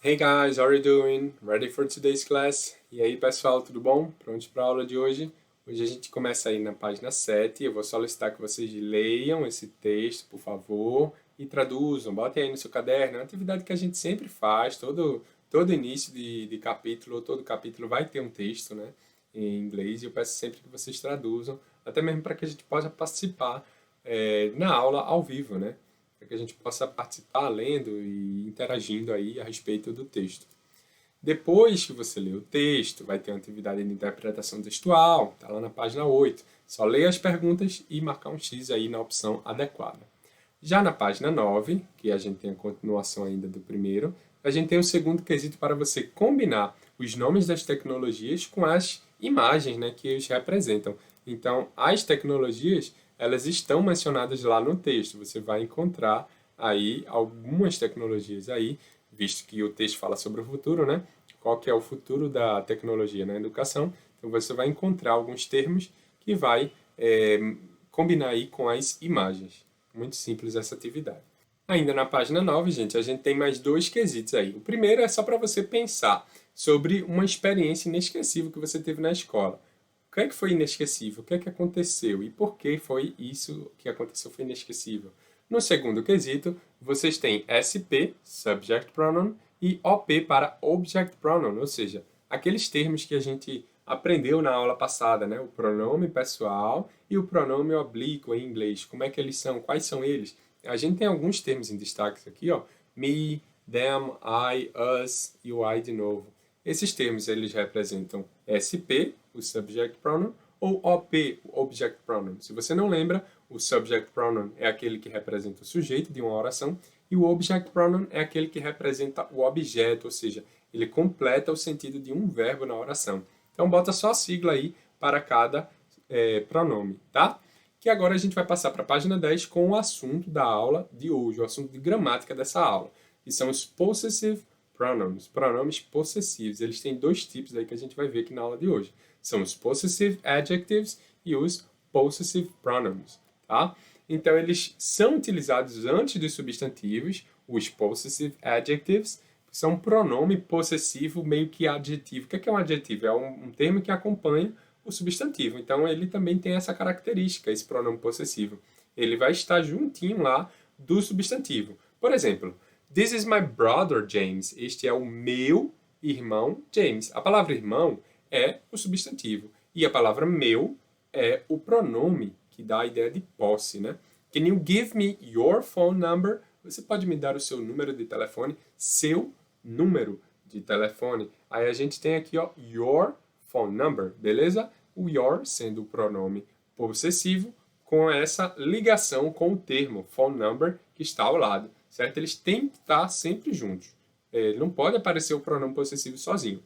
Hey guys, how are you doing? Ready for today's class? E aí pessoal, tudo bom? Prontos para a aula de hoje? Hoje a gente começa aí na página 7. Eu vou solicitar que vocês leiam esse texto, por favor, e traduzam. Botem aí no seu caderno. É uma atividade que a gente sempre faz, todo início de capítulo, ou todo capítulo vai ter um texto, né, em inglês, e eu peço sempre que vocês traduzam, até mesmo para que a gente possa participar na aula ao vivo, né? Para que a gente possa participar lendo e interagindo aí a respeito do texto. Depois que você lê o texto, vai ter uma atividade de interpretação textual, está lá na página 8. Só leia as perguntas e marcar um X aí na opção adequada. Já na página 9, que a gente tem a continuação ainda do primeiro, a gente tem o segundo quesito para você combinar os nomes das tecnologias com as imagens, né, que os representam. Então, as tecnologias, elas estão mencionadas lá no texto. Você vai encontrar aí algumas tecnologias aí, visto que o texto fala sobre o futuro, né? Qual que é o futuro da tecnologia na educação? Então, você vai encontrar alguns termos que vai combinar aí com as imagens. Muito simples essa atividade. Ainda na página 9, gente, a gente tem mais dois quesitos aí. O primeiro é só para você pensar sobre uma experiência inesquecível que você teve na escola. O que é que foi inesquecível? O que é que aconteceu? E por que foi isso que aconteceu foi inesquecível? No segundo quesito, vocês têm SP, Subject Pronoun, e OP para Object Pronoun, ou seja, aqueles termos que a gente aprendeu na aula passada, né? O pronome pessoal e o pronome oblíquo em inglês. Como é que eles são? Quais são eles? A gente tem alguns termos em destaque aqui, ó. Me, them, I, us e o I de novo. Esses termos eles representam SP, o subject pronoun, ou OP, o object pronoun. Se você não lembra, o subject pronoun é aquele que representa o sujeito de uma oração e o object pronoun é aquele que representa o objeto, ou seja, ele completa o sentido de um verbo na oração. Então bota só a sigla aí para cada pronome, tá? Que agora a gente vai passar para a página 10 com o assunto da aula de hoje, o assunto de gramática dessa aula, que são os possessive pronouns, pronomes possessivos. Eles têm dois tipos aí que a gente vai ver aqui na aula de hoje. São os possessive adjectives e os possessive pronouns, tá? Então eles são utilizados antes dos substantivos, os possessive adjectives, que são um pronome possessivo meio que adjetivo. O que é um adjetivo? É um termo que acompanha o substantivo. Então ele também tem essa característica, esse pronome possessivo. Ele vai estar juntinho lá do substantivo. Por exemplo, this is my brother James. Este é o meu irmão James. A palavra irmão é o substantivo e a palavra meu é o pronome que dá a ideia de posse, né? Can you give me your phone number? Você pode me dar o seu número de telefone? Seu número de telefone. Aí a gente tem aqui, ó, your phone number, beleza? O your sendo o pronome possessivo com essa ligação com o termo phone number que está ao lado, certo? Eles têm que estar sempre juntos. Não pode aparecer o pronome possessivo sozinho.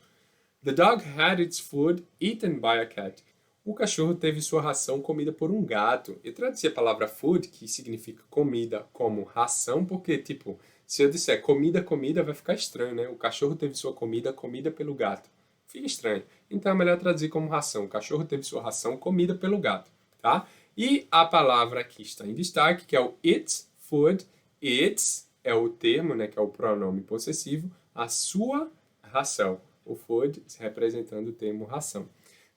The dog had its food eaten by a cat. O cachorro teve sua ração comida por um gato. Eu traduzi a palavra food, que significa comida, como ração, porque, tipo, se eu disser comida, comida, vai ficar estranho, né? O cachorro teve sua comida comida pelo gato. Fica estranho. Então é melhor traduzir como ração. O cachorro teve sua ração comida pelo gato, tá? E a palavra que está em destaque, que é o its food. Its é o termo, né, que é o pronome possessivo, a sua ração. O food representando o termo ração.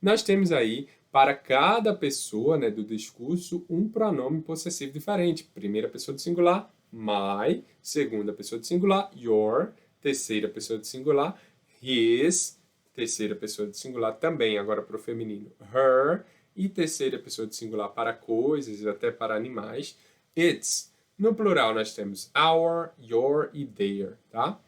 Nós temos aí, para cada pessoa, né, do discurso, um pronome possessivo diferente. Primeira pessoa do singular, my. Segunda pessoa do singular, your. Terceira pessoa do singular, his. Terceira pessoa do singular também, agora para o feminino, her. E terceira pessoa do singular para coisas e até para animais, its. No plural nós temos our, your e their, tá?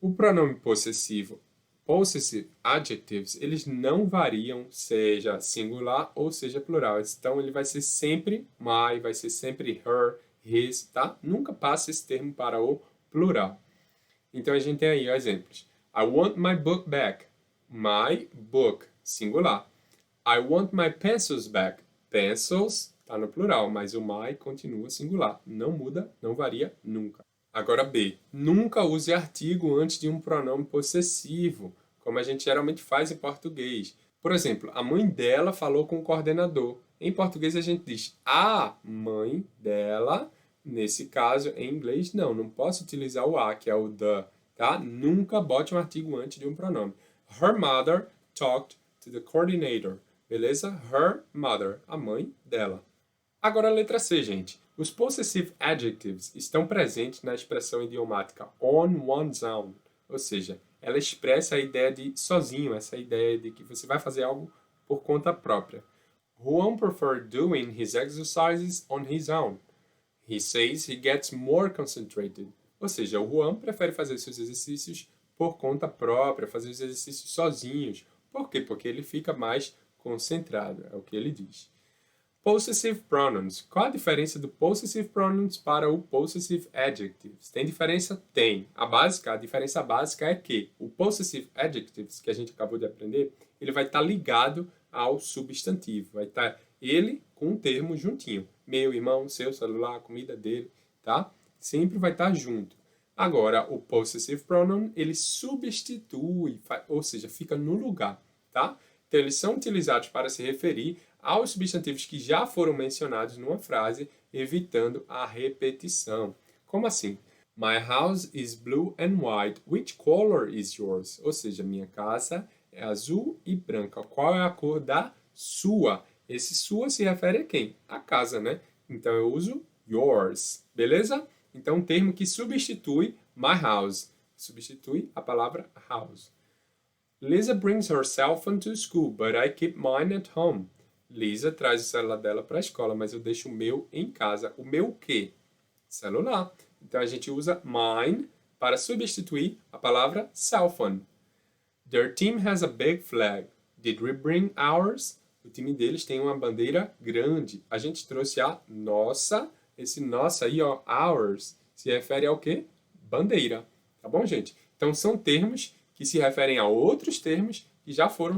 O pronome possessivo, possessive adjectives, eles não variam, seja singular ou seja plural. Então ele vai ser sempre my, vai ser sempre her, his, tá? Nunca passa esse termo para o plural. Então a gente tem aí exemplos. I want my book back. My book, singular. I want my pencils back. Pencils está no plural, mas o my continua singular. Não muda, não varia nunca. Agora B. Nunca use artigo antes de um pronome possessivo, como a gente geralmente faz em português. Por exemplo, a mãe dela falou com o coordenador. Em português a gente diz a mãe dela. Nesse caso, em inglês, não posso utilizar o a, que é o the. tá? Nunca bote um artigo antes de um pronome. Her mother talked to the coordinator, beleza? Her mother, a mãe dela. Agora a letra C, gente. Os possessive adjectives estão presentes na expressão idiomática on one's own, ou seja, ela expressa a ideia de sozinho, essa ideia de que você vai fazer algo por conta própria. Juan prefers doing his exercises on his own. He says he gets more concentrated. Ou seja, o Juan prefere fazer seus exercícios por conta própria, fazer os exercícios sozinhos. Por quê? Porque ele fica mais concentrado, é o que ele diz. Possessive pronouns. Qual a diferença do possessive pronouns para o possessive adjectives? Tem diferença? Tem. A diferença básica é que o possessive adjectives, que a gente acabou de aprender, ele vai estar ligado ao substantivo. Vai estar ele com um termo juntinho. Meu, irmão, seu, celular, comida dele, tá? Sempre vai estar junto. Agora, o possessive pronoun, ele substitui, ou seja, fica no lugar, tá? Então, eles são utilizados para se referir aos substantivos que já foram mencionados numa frase, evitando a repetição. Como assim? My house is blue and white. Which color is yours? Ou seja, minha casa é azul e branca. Qual é a cor da sua? Esse sua se refere a quem? A casa, né? Então eu uso yours. Beleza? Então um termo que substitui my house. Substitui a palavra house. Lisa brings her cell phone to school, but I keep mine at home. Lisa traz o celular dela para a escola, mas eu deixo o meu em casa. O meu o quê? Celular. Então a gente usa mine para substituir a palavra cell phone. Their team has a big flag. Did we bring ours? O time deles tem uma bandeira grande. A gente trouxe a nossa. Esse nossa aí, ó, ours, se refere ao quê? Bandeira. Tá bom, gente? Então são termos que se referem a outros termos que já foram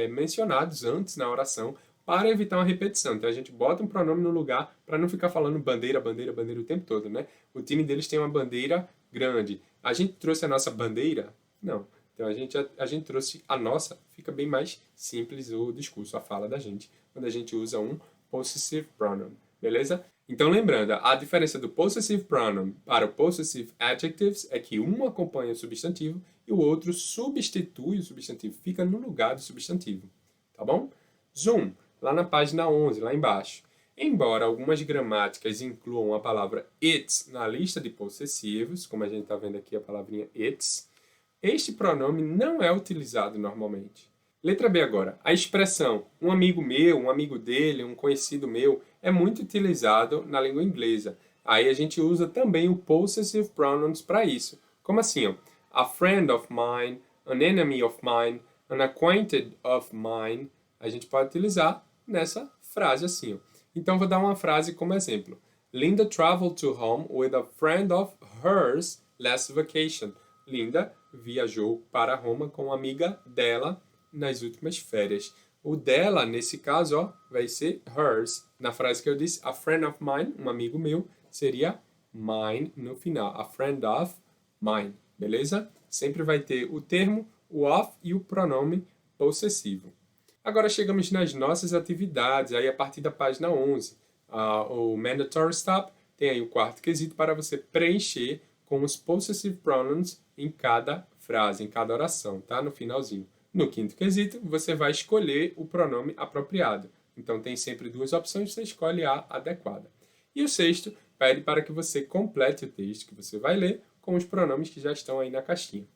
mencionados antes na oração para evitar uma repetição. Então a gente bota um pronome no lugar para não ficar falando bandeira, bandeira, bandeira o tempo todo, né? O time deles tem uma bandeira grande. A gente trouxe a nossa bandeira? Não. Então a gente trouxe a nossa. Fica bem mais simples o discurso, a fala da gente, quando a gente usa um possessive pronoun. Beleza? Então lembrando, a diferença do possessive pronoun para o possessive adjectives é que um acompanha o substantivo e o outro substitui o substantivo, fica no lugar do substantivo. Tá bom? Zoom, lá na página 11, lá embaixo. Embora algumas gramáticas incluam a palavra it's na lista de possessivos, como a gente está vendo aqui a palavrinha it's, este pronome não é utilizado normalmente. Letra B agora. A expressão um amigo meu, um amigo dele, um conhecido meu é muito utilizado na língua inglesa. Aí a gente usa também o possessive pronouns para isso. Como assim? Ó? A friend of mine, an enemy of mine, an acquainted of mine. A gente pode utilizar nessa frase assim. Ó. Então vou dar uma frase como exemplo. Linda traveled to home with a friend of hers last vacation. Linda viajou para Roma com uma amiga dela nas últimas férias. O dela, nesse caso, ó, vai ser hers. Na frase que eu disse, a friend of mine, um amigo meu, seria mine no final. A friend of mine, beleza? Sempre vai ter o termo, o of e o pronome possessivo. Agora chegamos nas nossas atividades, aí a partir da página 11. O mandatory stop tem aí o quarto quesito para você preencher com os possessive pronouns em cada frase, em cada oração, tá? No finalzinho. No quinto quesito, você vai escolher o pronome apropriado. Então, tem sempre duas opções, você escolhe a adequada. E o sexto pede para que você complete o texto que você vai ler com os pronomes que já estão aí na caixinha.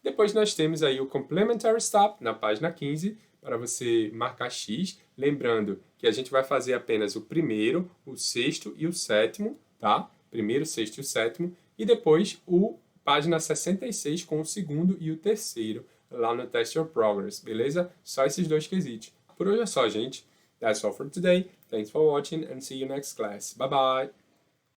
Depois nós temos aí o complementary stop, na página 15, para você marcar X. Lembrando que a gente vai fazer apenas o primeiro, o sexto e o sétimo, tá? Primeiro, sexto e o sétimo. E depois o página 66 com o segundo e o terceiro, lá no Test Your Progress, beleza? Só esses dois quesitos. Por hoje é só, gente. That's all for today. Thanks for watching and see you next class. Bye bye!